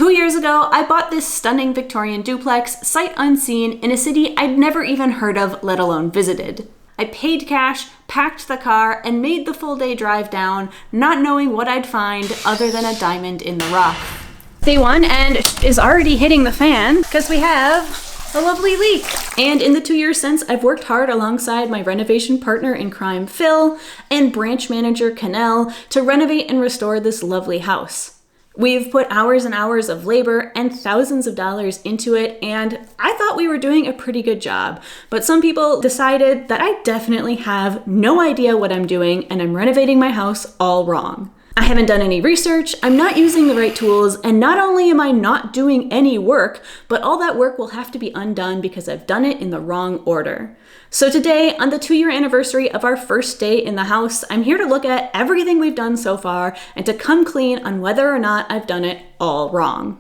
2 years ago, I bought this stunning Victorian duplex, sight unseen, in a city I'd never even heard of, let alone visited. I paid cash, packed the car, and made the full day drive down, not knowing what I'd find other than a diamond in the rough. Day one, and is already hitting the fan because we have a lovely leak. And in the 2 years since, I've worked hard alongside my renovation partner in crime, Phil, and branch manager, Canel, to renovate and restore this lovely house. We've put hours and hours of labor and thousands of dollars into it, and I thought we were doing a pretty good job. But some people decided that I definitely have no idea what I'm doing and I'm renovating my house all wrong. I haven't done any research, I'm not using the right tools, and not only am I not doing any work, but all that work will have to be undone because I've done it in the wrong order. So today, on the 2-year anniversary of our first day in the house, I'm here to look at everything we've done so far and to come clean on whether or not I've done it all wrong.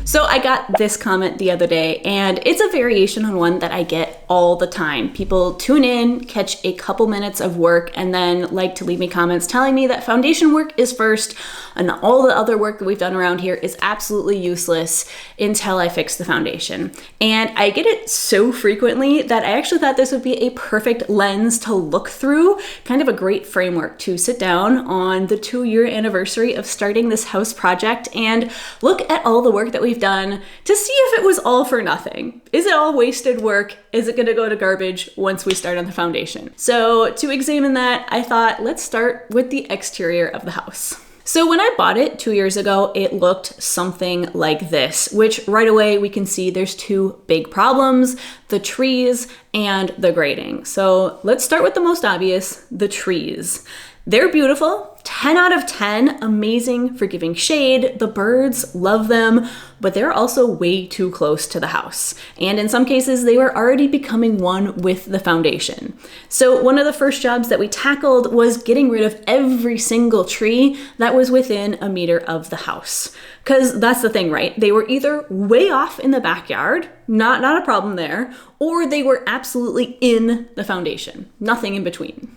So I got this comment the other day, and it's a variation on one that I get all the time. People tune in, catch a couple minutes of work, and then like to leave me comments telling me that foundation work is first, and all the other work that we've done around here is absolutely useless until I fix the foundation. And I get it so frequently that I actually thought this would be a perfect lens to look through, kind of a great framework to sit down on the 2-year anniversary of starting this house project and look at all the work that we've done to see if it was all for nothing. Is it all wasted work? Is it gonna go to garbage once we start on the foundation? So to examine that, I thought, let's start with the exterior of the house. So when I bought it 2 years ago, it looked something like this, which right away we can see there's two big problems, the trees and the grading. So let's start with the most obvious, the trees. They're beautiful, 10 out of 10, amazing for giving shade. The birds love them, but they're also way too close to the house. And in some cases, they were already becoming one with the foundation. So one of the first jobs that we tackled was getting rid of every single tree that was within a meter of the house. Because that's the thing, right? They were either way off in the backyard, not a problem there, or they were absolutely in the foundation, nothing in between.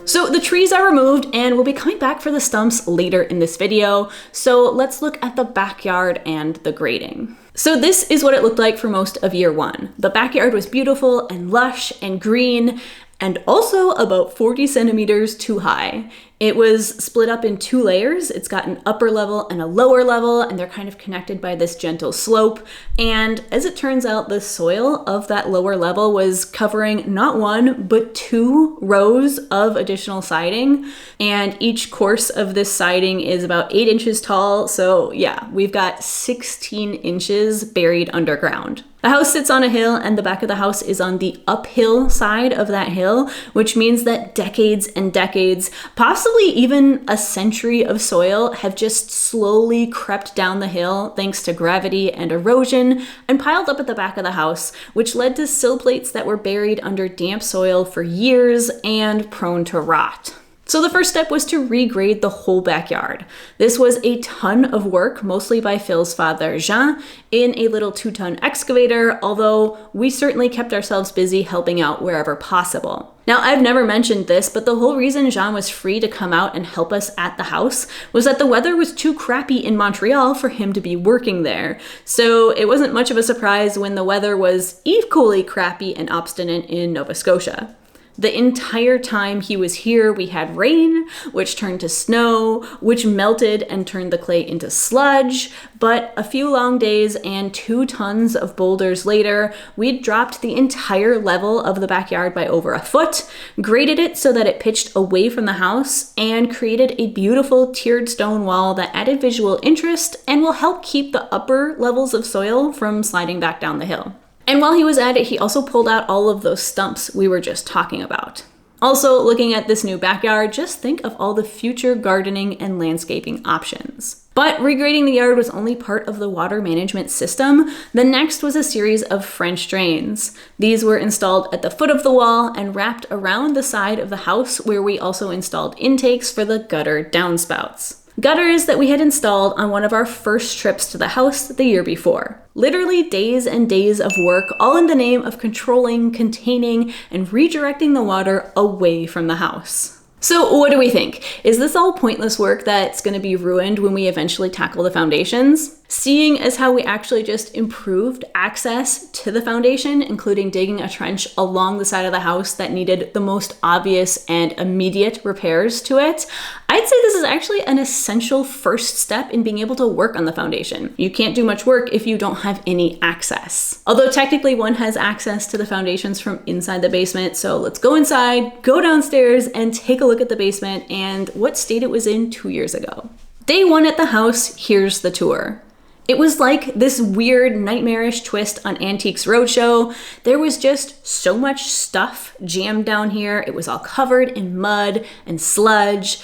So the trees are removed, and we'll be coming back for the stumps later in this video. So let's look at the backyard and the grading. So this is what it looked like for most of year one. The backyard was beautiful and lush and green, and also about 40 centimeters too high. It was split up in 2 layers. It's got an upper level and a lower level, and they're kind of connected by this gentle slope. And as it turns out, the soil of that lower level was covering not 1, but 2 rows of additional siding. And each course of this siding is about 8 inches tall. So yeah, we've got 16 inches buried underground. The house sits on a hill, and the back of the house is on the uphill side of that hill, which means that decades and decades, possibly even a century of soil, have just slowly crept down the hill thanks to gravity and erosion and piled up at the back of the house, which led to sill plates that were buried under damp soil for years and prone to rot. So the first step was to regrade the whole backyard. This was a ton of work, mostly by Phil's father, Jean, in a little 2-ton excavator, although we certainly kept ourselves busy helping out wherever possible. Now, I've never mentioned this, but the whole reason Jean was free to come out and help us at the house was that the weather was too crappy in Montreal for him to be working there. So it wasn't much of a surprise when the weather was equally crappy and obstinate in Nova Scotia. The entire time he was here, we had rain, which turned to snow, which melted and turned the clay into sludge. But a few long days and 2 tons of boulders later, we'd dropped the entire level of the backyard by over a foot, graded it so that it pitched away from the house, and created a beautiful tiered stone wall that added visual interest and will help keep the upper levels of soil from sliding back down the hill. And while he was at it, he also pulled out all of those stumps we were just talking about. Also, looking at this new backyard, just think of all the future gardening and landscaping options. But regrading the yard was only part of the water management system. The next was a series of French drains. These were installed at the foot of the wall and wrapped around the side of the house, where we also installed intakes for the gutter downspouts. Gutters that we had installed on one of our first trips to the house the year before. Literally days and days of work, all in the name of controlling, containing, and redirecting the water away from the house. So what do we think? Is this all pointless work that's going to be ruined when we eventually tackle the foundations? Seeing as how we actually just improved access to the foundation, including digging a trench along the side of the house that needed the most obvious and immediate repairs to it, I'd say this is actually an essential first step in being able to work on the foundation. You can't do much work if you don't have any access. Although technically one has access to the foundations from inside the basement, so let's go inside, go downstairs, and take a look at the basement and what state it was in 2 years ago. Day 1 at the house, here's the tour. It was like this weird, nightmarish twist on Antiques Roadshow. There was just so much stuff jammed down here. It was all covered in mud and sludge.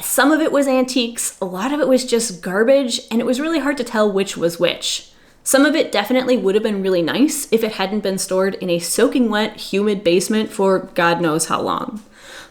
Some of it was antiques, a lot of it was just garbage, and it was really hard to tell which was which. Some of it definitely would have been really nice if it hadn't been stored in a soaking wet, humid basement for God knows how long.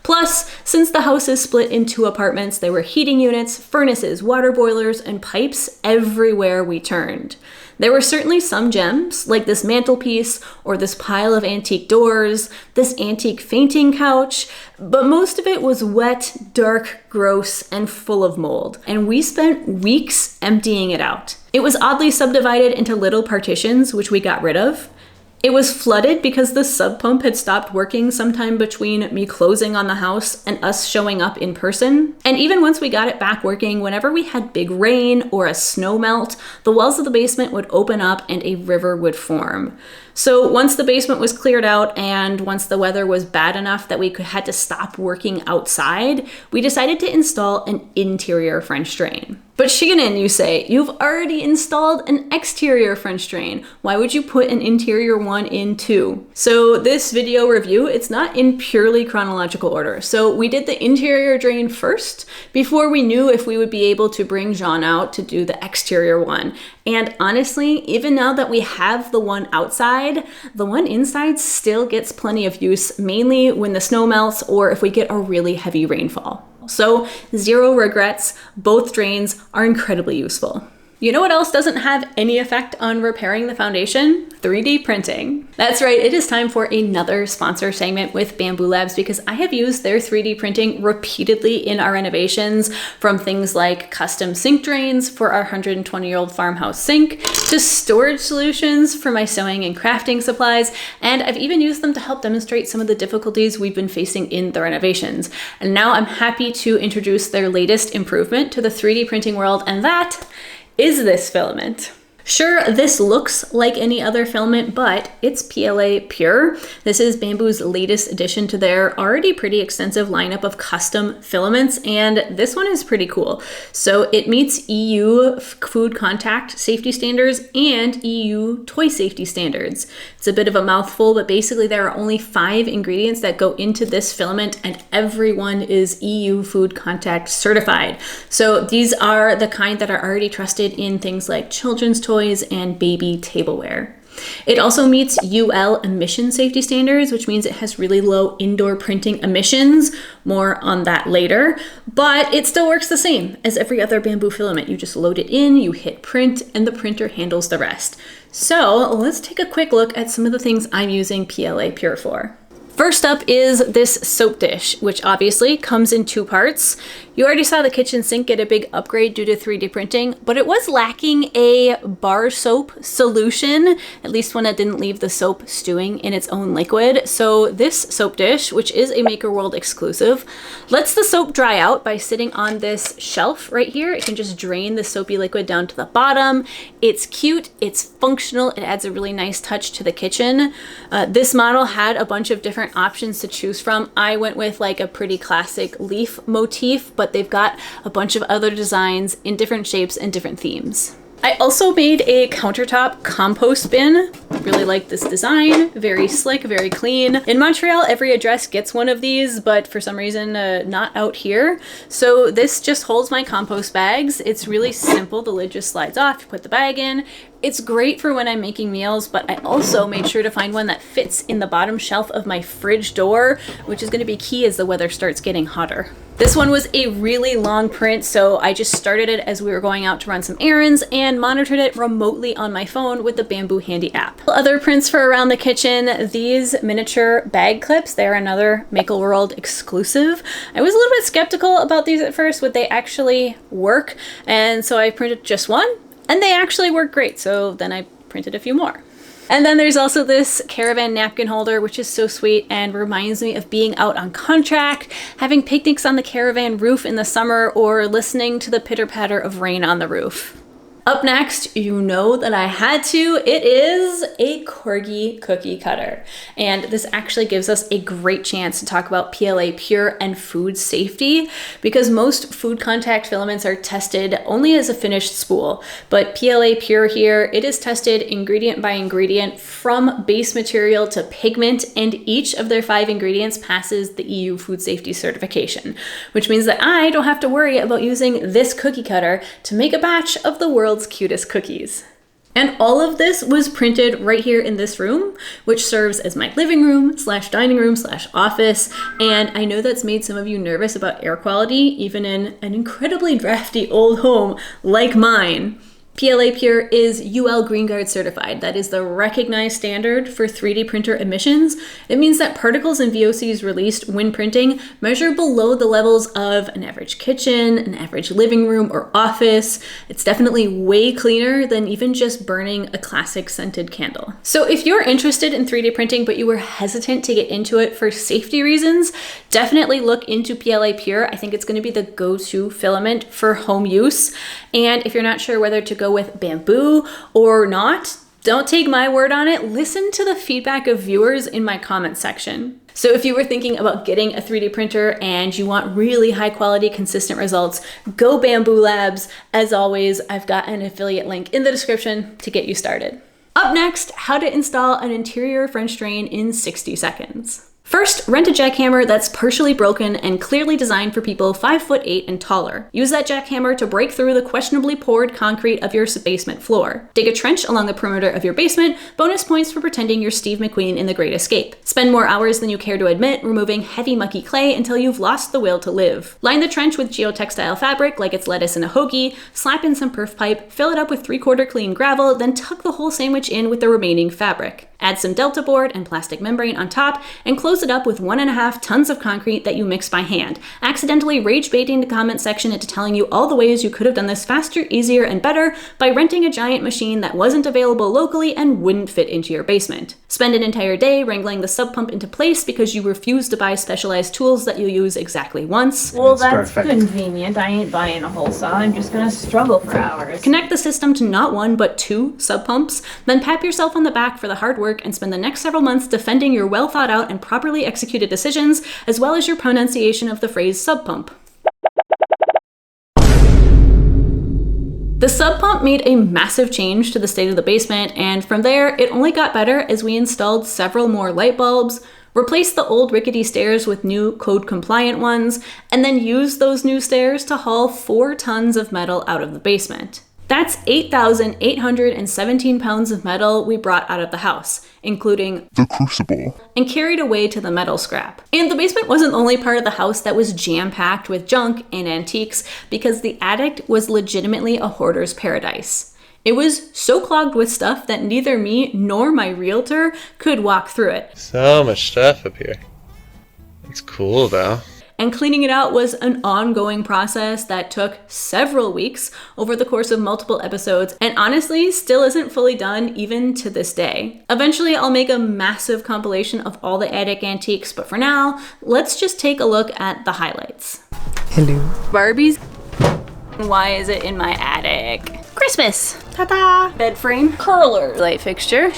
Plus, since the house is split in 2 apartments, there were heating units, furnaces, water boilers, and pipes everywhere we turned. There were certainly some gems, like this mantelpiece, or this pile of antique doors, this antique fainting couch, but most of it was wet, dark, gross, and full of mold, and we spent weeks emptying it out. It was oddly subdivided into little partitions, which we got rid of. It was flooded because the sub pump had stopped working sometime between me closing on the house and us showing up in person. And even once we got it back working, whenever we had big rain or a snow melt, the walls of the basement would open up and a river would form. So once the basement was cleared out and once the weather was bad enough that we had to stop working outside, we decided to install an interior French drain. But Shannon, you say, you've already installed an exterior French drain. Why would you put an interior one in too? So this video review, it's not in purely chronological order. So we did the interior drain first before we knew if we would be able to bring Jean out to do the exterior one. And honestly, even now that we have the one outside, the one inside still gets plenty of use, mainly when the snow melts or if we get a really heavy rainfall. So zero regrets, both drains are incredibly useful. You know what else doesn't have any effect on repairing the foundation? 3D printing. That's right, it is time for another sponsor segment with Bamboo Labs because I have used their 3D printing repeatedly in our renovations, from things like custom sink drains for our 120-year-old farmhouse sink, to storage solutions for my sewing and crafting supplies, and I've even used them to help demonstrate some of the difficulties we've been facing in the renovations. And now I'm happy to introduce their latest improvement to the 3D printing world, and that is this filament. Sure, this looks like any other filament, but it's PLA pure. This is Bamboo's latest addition to their already pretty extensive lineup of custom filaments, and this one is pretty cool. So it meets EU food contact safety standards and EU toy safety standards. It's a bit of a mouthful, but basically there are only 5 ingredients that go into this filament, and every one is EU food contact certified. So these are the kind that are already trusted in things like children's toys and baby tableware. It also meets UL emission safety standards, which means it has really low indoor printing emissions. More on that later, but it still works the same as every other bamboo filament. You just load it in, you hit print, and the printer handles the rest. So let's take a quick look at some of the things I'm using PLA Pure for. First up is this soap dish, which obviously comes in 2 parts. You already saw the kitchen sink get a big upgrade due to 3D printing, but it was lacking a bar soap solution, at least one that didn't leave the soap stewing in its own liquid. So this soap dish, which is a Maker World exclusive, lets the soap dry out by sitting on this shelf right here. It can just drain the soapy liquid down to the bottom. It's cute, it's functional, it adds a really nice touch to the kitchen. This model had a bunch of different options to choose from. I went with like a pretty classic leaf motif, but they've got a bunch of other designs in different shapes and different themes. I also made a countertop compost bin. Really like this design. Very slick, very clean. In Montreal, every address gets one of these, but for some reason, not out here. So this just holds my compost bags. It's really simple. The lid just slides off. You put the bag in. It's great for when I'm making meals, but I also made sure to find one that fits in the bottom shelf of my fridge door, which is going to be key as the weather starts getting hotter. This one was a really long print, so I just started it as we were going out to run some errands and monitored it remotely on my phone with the Bamboo Handy app. Other prints for around the kitchen, these miniature bag clips, they're another Maple World exclusive. I was a little bit skeptical about these at first. Would they actually work? And so I printed just one, and they actually work great. So then I printed a few more. And then there's also this caravan napkin holder, which is so sweet and reminds me of being out on contract, having picnics on the caravan roof in the summer, or listening to the pitter-patter of rain on the roof. Up next, you know that I had to, it is a corgi cookie cutter. And this actually gives us a great chance to talk about PLA Pure and food safety, because most food contact filaments are tested only as a finished spool. But PLA Pure here, it is tested ingredient by ingredient from base material to pigment, and each of their 5 ingredients passes the EU food safety certification, which means that I don't have to worry about using this cookie cutter to make a batch of the world's cutest cookies. And all of this was printed right here in this room, which serves as my living room / dining room / office. And I know that's made some of you nervous about air quality, even in an incredibly drafty old home like mine. PLA Pure is UL Green Guard certified. That is the recognized standard for 3D printer emissions. It means that particles and VOCs released when printing measure below the levels of an average kitchen, an average living room or office. It's definitely way cleaner than even just burning a classic scented candle. So if you're interested in 3D printing, but you were hesitant to get into it for safety reasons, definitely look into PLA Pure. I think it's going to be the go-to filament for home use. And if you're not sure whether to go with bamboo or not, don't take my word on it. Listen to the feedback of viewers in my comment section. So if you were thinking about getting a 3D printer and you want really high quality, consistent results, go Bamboo Labs. As always, I've got an affiliate link in the description to get you started. Up next, how to install an interior French drain in 60 seconds. First, rent a jackhammer that's partially broken and clearly designed for people 5'8" and taller. Use that jackhammer to break through the questionably poured concrete of your basement floor. Dig a trench along the perimeter of your basement, bonus points for pretending you're Steve McQueen in The Great Escape. Spend more hours than you care to admit removing heavy mucky clay until you've lost the will to live. Line the trench with geotextile fabric like it's lettuce in a hoagie, slap in some perf pipe, fill it up with 3/4 clean gravel, then tuck the whole sandwich in with the remaining fabric. Add some Delta board and plastic membrane on top, and close it up with 1.5 tons of concrete that you mix by hand, accidentally rage baiting the comment section into telling you all the ways you could have done this faster, easier, and better by renting a giant machine that wasn't available locally and wouldn't fit into your basement. Spend an entire day wrangling the sub pump into place because you refuse to buy specialized tools that you use exactly once. Well, that's convenient. I ain't buying a whole saw. I'm just gonna struggle for hours. Connect the system to not 1 but 2 sub pumps, then pat yourself on the back for the hard work and spend the next several months defending your well thought out and properly executed decisions, as well as your pronunciation of the phrase sub pump. The sub pump made a massive change to the state of the basement, and from there, it only got better as we installed several more light bulbs, replaced the old rickety stairs with new code-compliant ones, and then used those new stairs to haul 4 tons of metal out of the basement. That's 8,817 pounds of metal we brought out of the house, including the crucible, and carried away to the metal scrap. And the basement wasn't the only part of the house that was jam-packed with junk and antiques, because the attic was legitimately a hoarder's paradise. It was so clogged with stuff that neither me nor my realtor could walk through it. So much stuff up here. It's cool though. And cleaning it out was an ongoing process that took several weeks over the course of multiple episodes, and honestly still isn't fully done even to this day. Eventually I'll make a massive compilation of all the attic antiques, but for now, let's just take a look at the highlights. Hello. Barbie's. Why is it in my attic? Christmas! Ta-da! Bed frame, curler, light fixture,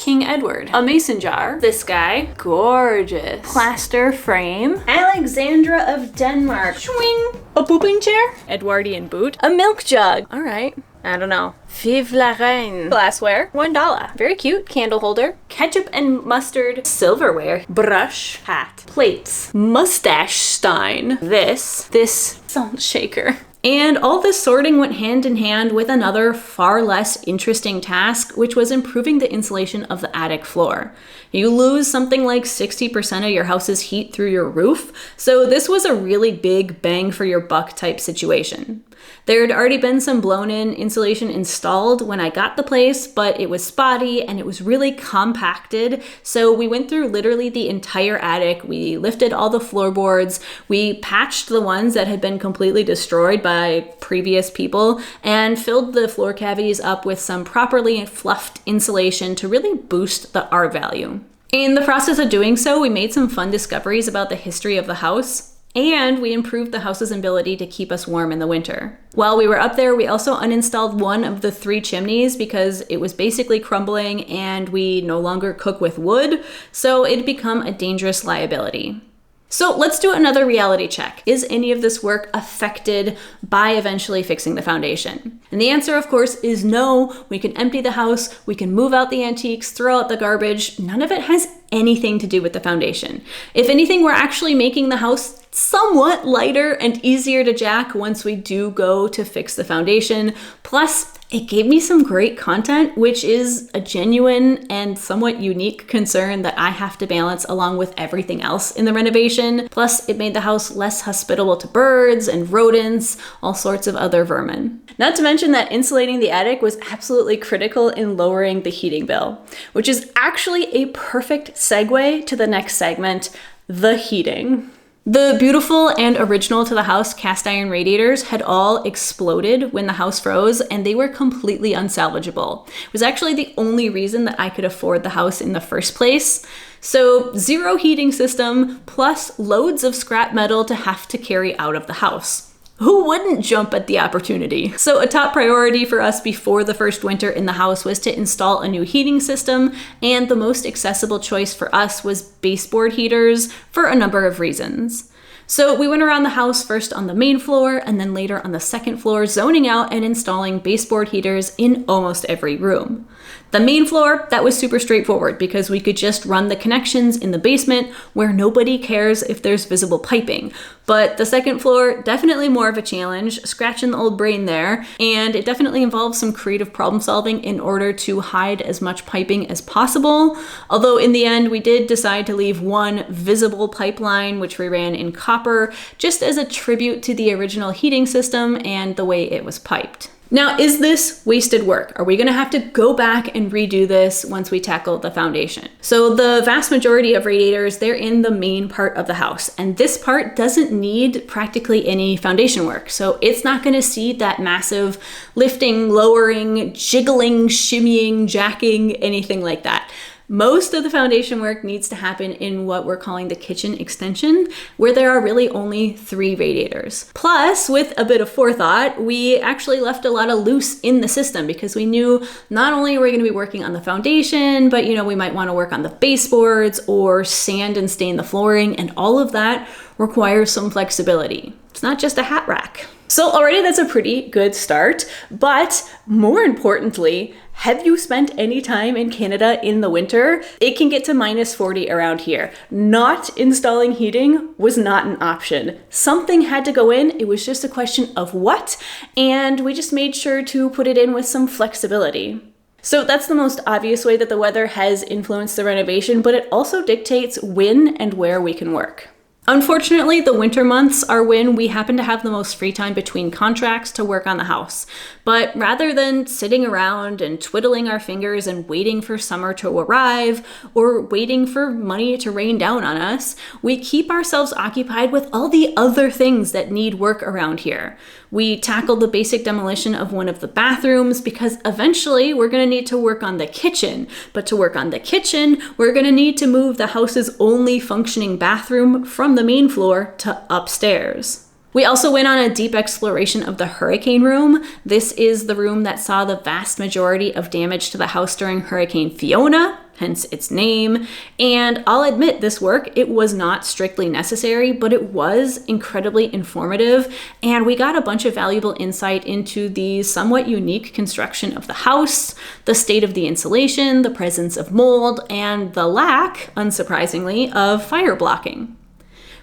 King Edward. A mason jar. This guy. Gorgeous. Plaster frame. Alexandra of Denmark. Swing. A pooping chair. Edwardian boot. A milk jug. All right. I don't know. Vive la reine. Glassware. $1. Very cute. Candle holder. Ketchup and mustard. Silverware. Brush. Hat. Plates. Mustache stein. This salt shaker. And all this sorting went hand in hand with another far less interesting task, which was improving the insulation of the attic floor. You lose something like 60% of your house's heat through your roof, so this was a really big bang for your buck type situation. There had already been some blown-in insulation installed when I got the place, but it was spotty and it was really compacted, so we went through literally the entire attic. We lifted all the floorboards, we patched the ones that had been completely destroyed by previous people, and filled the floor cavities up with some properly fluffed insulation to really boost the R value. In the process of doing so, we made some fun discoveries about the history of the house, and we improved the house's ability to keep us warm in the winter. While we were up there, we also uninstalled one of the 3 chimneys because it was basically crumbling and we no longer cook with wood, so it had become a dangerous liability. So let's do another reality check. Is any of this work affected by eventually fixing the foundation? And the answer, of course, is no. We can empty the house, we can move out the antiques, throw out the garbage. None of it has anything to do with the foundation. If anything, we're actually making the house somewhat lighter and easier to jack once we do go to fix the foundation. Plus, it gave me some great content, which is a genuine and somewhat unique concern that I have to balance along with everything else in the renovation. Plus, it made the house less hospitable to birds and rodents, all sorts of other vermin. Not to mention that insulating the attic was absolutely critical in lowering the heating bill, which is actually a perfect segue to the next segment, the heating. The beautiful and original to the house cast iron radiators had all exploded when the house froze, and they were completely unsalvageable. It was actually the only reason that I could afford the house in the first place. So 0 heating system plus loads of scrap metal to have to carry out of the house. Who wouldn't jump at the opportunity? So a top priority for us before the first winter in the house was to install a new heating system, and the most accessible choice for us was baseboard heaters for a number of reasons. So we went around the house first on the main floor and then later on the second floor, zoning out and installing baseboard heaters in almost every room. The main floor, that was super straightforward because we could just run the connections in the basement where nobody cares if there's visible piping. But the second floor, definitely more of a challenge, scratching the old brain there, and it definitely involves some creative problem solving in order to hide as much piping as possible. Although in the end, we did decide to leave one visible pipeline, which we ran in copper, just as a tribute to the original heating system and the way it was piped. Now, is this wasted work? Are we gonna have to go back and redo this once we tackle the foundation? So the vast majority of radiators, they're in the main part of the house, and this part doesn't need practically any foundation work. So it's not gonna see that massive lifting, lowering, jiggling, shimmying, jacking, anything like that. Most of the foundation work needs to happen in what we're calling the kitchen extension, where there are really only 3 radiators. Plus, with a bit of forethought, we actually left a lot of loose in the system because we knew not only are we going to be working on the foundation, but we might want to work on the baseboards or sand and stain the flooring, and all of that requires some flexibility. It's not just a hat rack. So already that's a pretty good start, but more importantly, have you spent any time in Canada in the winter? It can get to -40 around here. Not installing heating was not an option. Something had to go in, it was just a question of what, and we just made sure to put it in with some flexibility. So that's the most obvious way that the weather has influenced the renovation, but it also dictates when and where we can work. Unfortunately, the winter months are when we happen to have the most free time between contracts to work on the house. But rather than sitting around and twiddling our fingers and waiting for summer to arrive or waiting for money to rain down on us, we keep ourselves occupied with all the other things that need work around here. We tackled the basic demolition of one of the bathrooms because eventually we're going to need to work on the kitchen. But to work on the kitchen, we're going to need to move the house's only functioning bathroom from the main floor to upstairs. We also went on a deep exploration of the hurricane room. This is the room that saw the vast majority of damage to the house during Hurricane Fiona, hence its name. And I'll admit this work, it was not strictly necessary, but it was incredibly informative. And we got a bunch of valuable insight into the somewhat unique construction of the house, the state of the insulation, the presence of mold, and the lack, unsurprisingly, of fire blocking.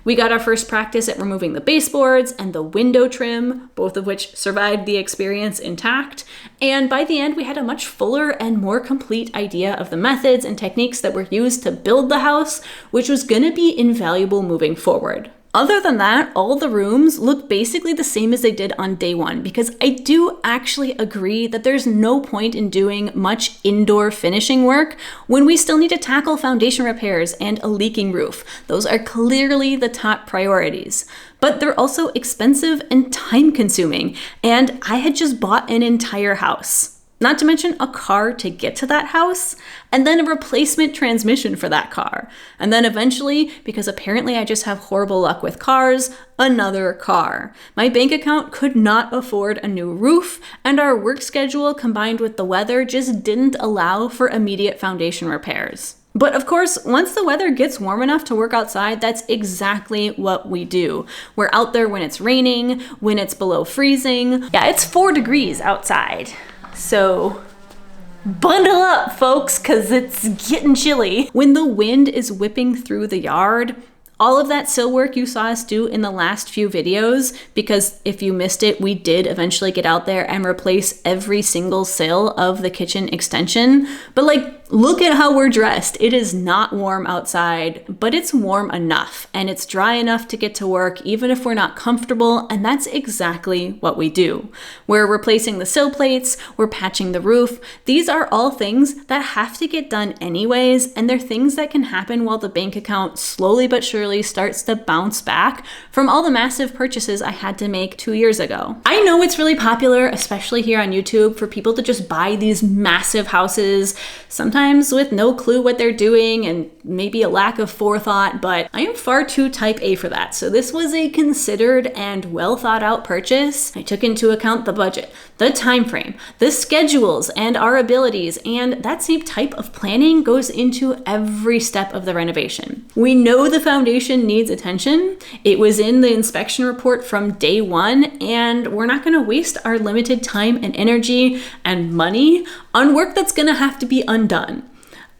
We got our first practice at removing the baseboards and the window trim, both of which survived the experience intact. And by the end, we had a much fuller and more complete idea of the methods and techniques that were used to build the house, which was going to be invaluable moving forward. Other than that, all the rooms look basically the same as they did on day one, because I do actually agree that there's no point in doing much indoor finishing work when we still need to tackle foundation repairs and a leaking roof. Those are clearly the top priorities. But they're also expensive and time consuming, and I had just bought an entire house. Not to mention a car to get to that house, and then a replacement transmission for that car. And then eventually, because apparently I just have horrible luck with cars, another car. My bank account could not afford a new roof, and our work schedule combined with the weather just didn't allow for immediate foundation repairs. But of course, once the weather gets warm enough to work outside, that's exactly what we do. We're out there when it's raining, when it's below freezing. Yeah, it's 4 degrees outside. So bundle up, folks, because it's getting chilly. When the wind is whipping through the yard, all of that sill work you saw us do in the last few videos, because if you missed it, we did eventually get out there and replace every single sill of the kitchen extension. But look at how we're dressed. It is not warm outside, but it's warm enough and it's dry enough to get to work even if we're not comfortable, and that's exactly what we do. We're replacing the sill plates, we're patching the roof. These are all things that have to get done anyways, and they're things that can happen while the bank account slowly but surely starts to bounce back from all the massive purchases I had to make 2 years ago. I know it's really popular, especially here on YouTube, for people to just buy these massive houses, sometimes with no clue what they're doing and maybe a lack of forethought, but I am far too type A for that. So this was a considered and well thought out purchase. I took into account the budget, the time frame, the schedules, and our abilities, and that same type of planning goes into every step of the renovation. We know the foundation needs attention. It was in the inspection report from day one, and we're not gonna waste our limited time and energy and money on work that's gonna have to be undone.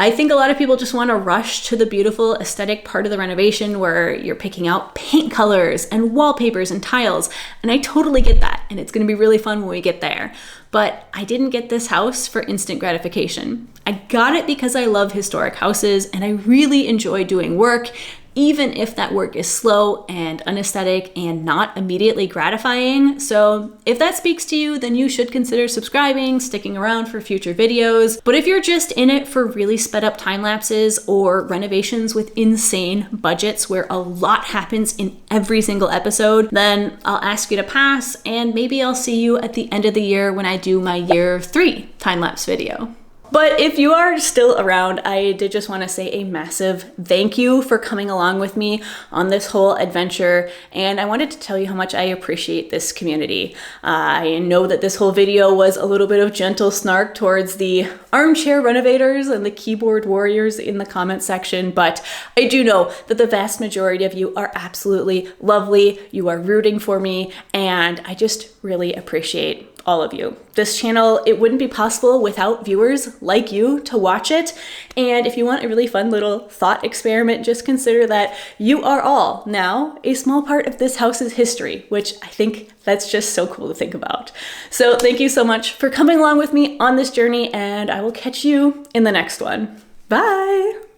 I think a lot of people just want to rush to the beautiful aesthetic part of the renovation where you're picking out paint colors and wallpapers and tiles, and I totally get that, and it's going to be really fun when we get there. But I didn't get this house for instant gratification. I got it because I love historic houses and I really enjoy doing work, even if that work is slow and unaesthetic and not immediately gratifying. So if that speaks to you, then you should consider subscribing, sticking around for future videos. But if you're just in it for really sped up time lapses or renovations with insane budgets where a lot happens in every single episode, then I'll ask you to pass, and maybe I'll see you at the end of the year when I do my year 3 time-lapse video. But if you are still around, I did just want to say a massive thank you for coming along with me on this whole adventure. And I wanted to tell you how much I appreciate this community. I know that this whole video was a little bit of gentle snark towards the armchair renovators and the keyboard warriors in the comment section, but I do know that the vast majority of you are absolutely lovely. You are rooting for me, and I just really appreciate all of you. This channel, it wouldn't be possible without viewers like you to watch it. And if you want a really fun little thought experiment, just consider that you are all now a small part of this house's history, which I think that's just so cool to think about. So thank you so much for coming along with me on this journey, and I will catch you in the next one. Bye.